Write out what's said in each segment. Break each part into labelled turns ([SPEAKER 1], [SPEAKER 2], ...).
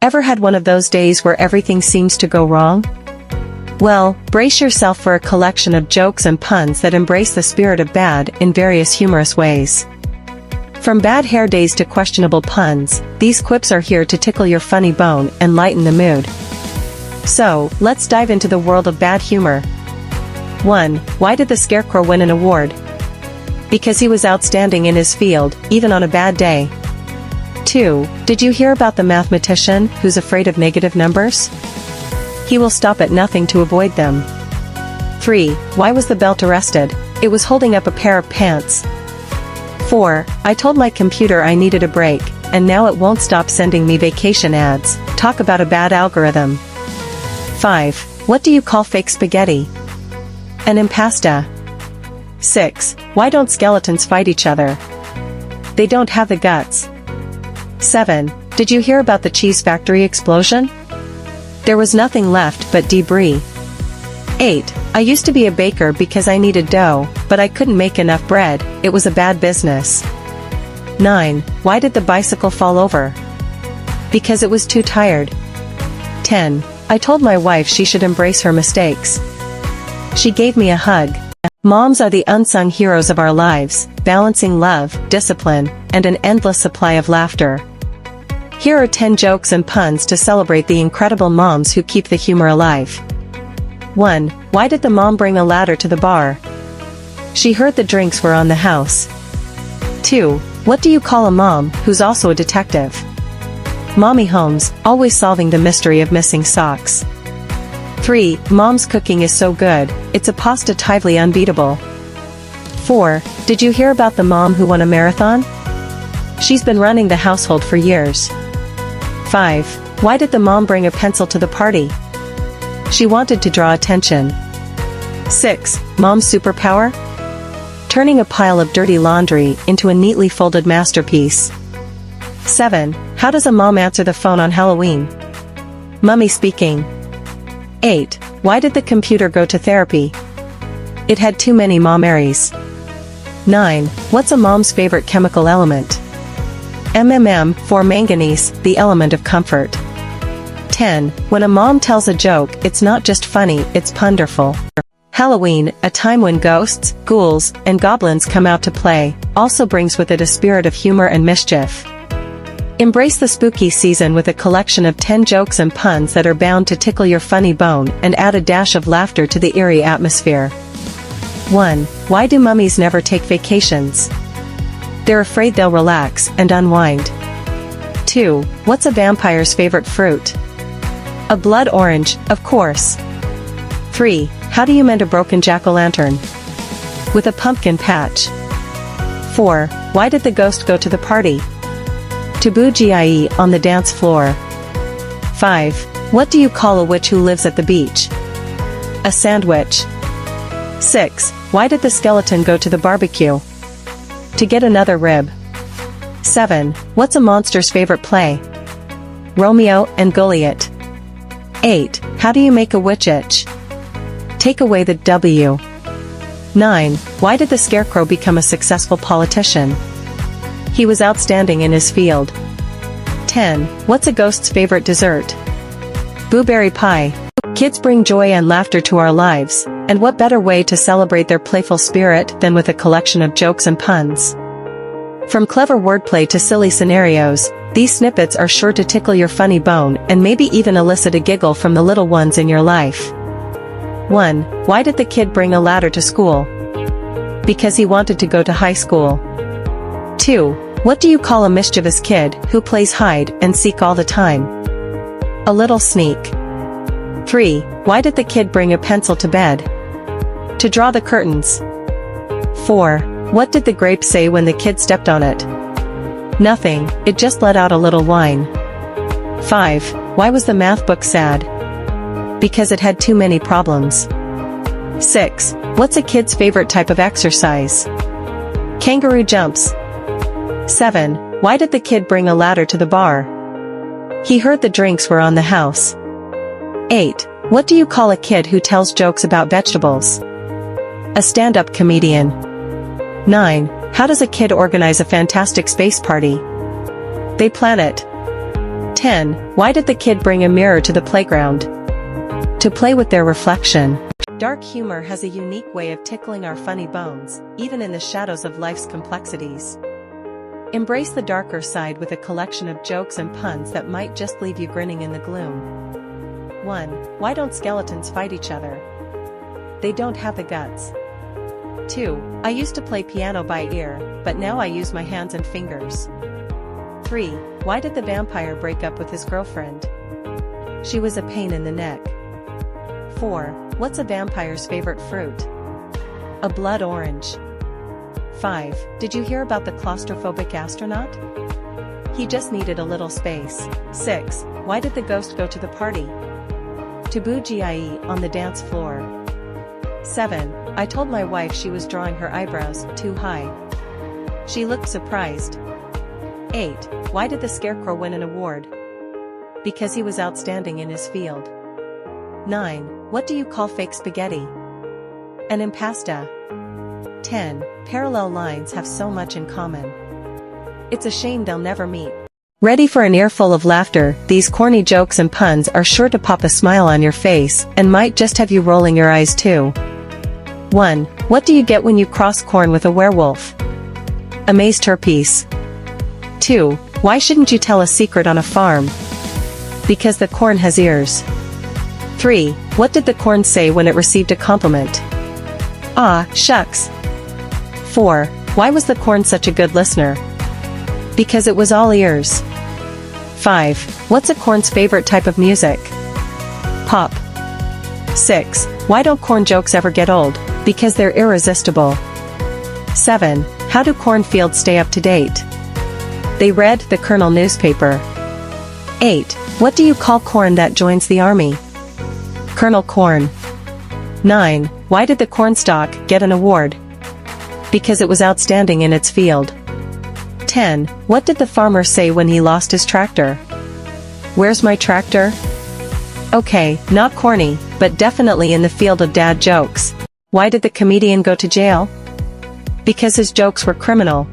[SPEAKER 1] Ever had one of those days where everything seems to go wrong? Well, brace yourself for a collection of jokes and puns that embrace the spirit of bad in various humorous ways. From bad hair days to questionable puns, these quips are here to tickle your funny bone and lighten the mood. So, let's dive into the world of bad humor. 1. Why did the Scarecrow win an award? Because he was outstanding in his field, even on a bad day. 2. Did you hear about the mathematician who's afraid of negative numbers? He will stop at nothing to avoid them. 3. Why was the belt arrested? It was holding up a pair of pants. 4. I told my computer I needed a break, and now it won't stop sending me vacation ads. Talk about a bad algorithm. 5. What do you call fake spaghetti? An impasta. 6. Why don't skeletons fight each other? They don't have the guts. 7. Did you hear about the cheese factory explosion? There was nothing left but debris. 8. I used to be a baker because I needed dough, but I couldn't make enough bread. It was a bad business. 9. Why did the bicycle fall over? Because it was too tired. 10. I told my wife she should embrace her mistakes. She gave me a hug. Moms are the unsung heroes of our lives, balancing love, discipline, and an endless supply of laughter. Here are 10 jokes and puns to celebrate the incredible moms who keep the humor alive. 1. Why did the mom bring a ladder to the bar? She heard the drinks were on the house. 2. What do you call a mom who's also a detective? Mommy Holmes, always solving the mystery of missing socks. 3. Mom's cooking is so good, it's a positively unbeatable. 4. Did you hear about the mom who won a marathon? She's been running the household for years. 5. Why did the mom bring a pencil to the party? She wanted to draw attention. 6. Mom's superpower? Turning a pile of dirty laundry into a neatly folded masterpiece. 7. How does a mom answer the phone on Halloween? Mummy speaking. 8. Why did the computer go to therapy? It had too many mommaries. 9. What's a mom's favorite chemical element? for manganese, the element of comfort. 10. When a mom tells a joke, it's not just funny, it's punderful. Halloween, a time when ghosts, ghouls, and goblins come out to play, also brings with it a spirit of humor and mischief. Embrace the spooky season with a collection of 10 jokes and puns that are bound to tickle your funny bone and add a dash of laughter to the eerie atmosphere. 1. Why do mummies never take vacations? They're afraid they'll relax and unwind. 2. What's a vampire's favorite fruit? A blood orange, of course. 3. How do you mend a broken jack-o'-lantern? With a pumpkin patch. 4. Why did the ghost go to the party? To boogie on the dance floor. 5. What do you call a witch who lives at the beach? A sandwich. 6. Why did the skeleton go to the barbecue? To get another rib. 7. What's a monster's favorite play? Romeo and Juliet. 8. How do you make a witch itch? Take away the W. 9. Why did the Scarecrow become a successful politician? He was outstanding in his field. 10. What's a ghost's favorite dessert? Blueberry pie. Kids bring joy and laughter to our lives, and what better way to celebrate their playful spirit than with a collection of jokes and puns? From clever wordplay to silly scenarios, these snippets are sure to tickle your funny bone and maybe even elicit a giggle from the little ones in your life. 1. Why did the kid bring a ladder to school? Because he wanted to go to high school. 2. What do you call a mischievous kid who plays hide and seek all the time? A little sneak. 3. Why did the kid bring a pencil to bed? To draw the curtains. 4. What did the grape say when the kid stepped on it? Nothing, it just let out a little whine. 5. Why was the math book sad? Because it had too many problems. 6. What's a kid's favorite type of exercise? Kangaroo jumps. 7. Why did the kid bring a ladder to the bar? He heard the drinks were on the house. 8. What do you call a kid who tells jokes about vegetables? A stand-up comedian. 9. How does a kid organize a fantastic space party? They plan it. 10. Why did the kid bring a mirror to the playground? To play with their reflection. Dark humor has a unique way of tickling our funny bones, even in the shadows of life's complexities. Embrace the darker side with a collection of jokes and puns that might just leave you grinning in the gloom. 1. Why don't skeletons fight each other? They don't have the guts. 2. I used to play piano by ear, but now I use my hands and fingers. 3. Why did the vampire break up with his girlfriend? She was a pain in the neck. 4. What's a vampire's favorite fruit? A blood orange. 5. Did you hear about the claustrophobic astronaut? He just needed a little space. 6. Why did the ghost go to the party? To boogie on the dance floor. 7. I told my wife she was drawing her eyebrows too high. She looked surprised. 8. Why did the scarecrow win an award? Because he was outstanding in his field. 9. What do you call fake spaghetti? An impasta. 10. Parallel lines have so much in common. It's a shame they'll never meet. Ready for an earful of laughter, these corny jokes and puns are sure to pop a smile on your face and might just have you rolling your eyes too. 1. What do you get when you cross corn with a werewolf? A maze turpiece. 2. Why shouldn't you tell a secret on a farm? Because the corn has ears. 3. What did the corn say when it received a compliment? Ah, shucks. 4. Why was the corn such a good listener? Because it was all ears. 5. What's a corn's favorite type of music? Pop. 6. Why don't corn jokes ever get old? Because they're irresistible. 7. How do cornfields stay up to date? They read the Kernel newspaper. 8. What do you call corn that joins the army? Colonel Corn. 9. Why did the cornstalk get an award? Because it was outstanding in its field. 10. What did the farmer say when he lost his tractor? Where's my tractor? Okay, not corny, but definitely in the field of dad jokes. Why did the comedian go to jail? Because his jokes were criminal.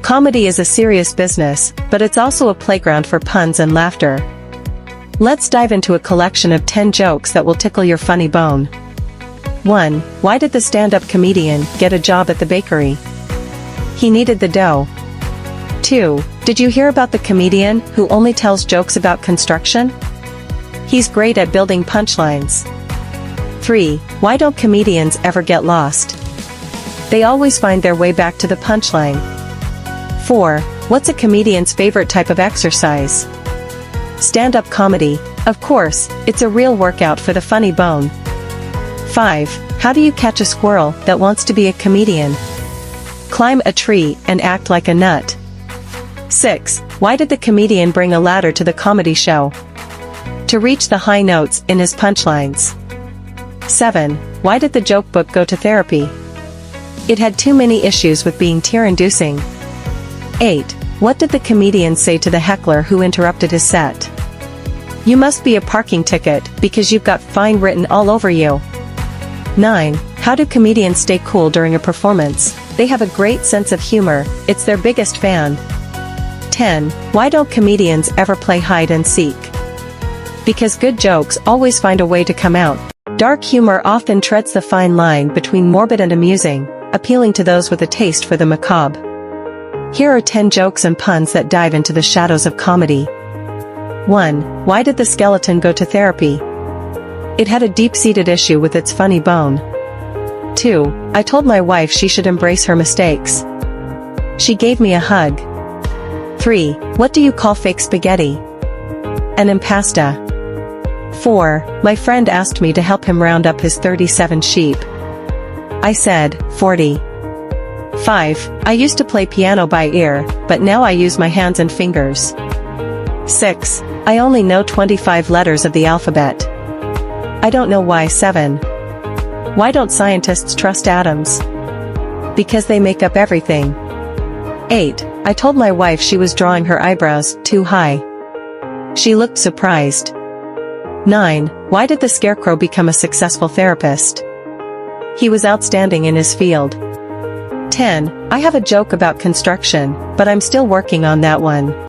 [SPEAKER 1] Comedy is a serious business, but it's also a playground for puns and laughter. Let's dive into a collection of 10 jokes that will tickle your funny bone. 1. Why did the stand-up comedian get a job at the bakery? He needed the dough. 2. Did you hear about the comedian who only tells jokes about construction? He's great at building punchlines. 3. Why don't comedians ever get lost? They always find their way back to the punchline. 4. What's a comedian's favorite type of exercise? Stand-up comedy. Of course, it's a real workout for the funny bone. 5. How do you catch a squirrel that wants to be a comedian? Climb a tree and act like a nut. 6. Why did the comedian bring a ladder to the comedy show? To reach the high notes in his punchlines. 7. Why did the joke book go to therapy? It had too many issues with being tear-inducing. 8. What did the comedian say to the heckler who interrupted his set? You must be a parking ticket because you've got fine written all over you. 9. How do comedians stay cool during a performance? They have a great sense of humor, it's their biggest fan. 10. Why don't comedians ever play hide and seek? Because good jokes always find a way to come out. Dark humor often treads the fine line between morbid and amusing, appealing to those with a taste for the macabre. Here are 10 jokes and puns that dive into the shadows of comedy. 1. Why did the skeleton go to therapy? It had a deep-seated issue with its funny bone. 2. I told my wife she should embrace her mistakes. She gave me a hug. 3. What do you call fake spaghetti? An impasta. 4. My friend asked me to help him round up his 37 sheep. I said, 40. 5. I used to play piano by ear, but now I use my hands and fingers. 6. I only know 25 letters of the alphabet. I don't know why. 7. Why don't scientists trust atoms? Because they make up everything. 8. I told my wife she was drawing her eyebrows too high. She looked surprised. 9. Why did the scarecrow become a successful therapist? He was outstanding in his field. 10. I have a joke about construction, but I'm still working on that one.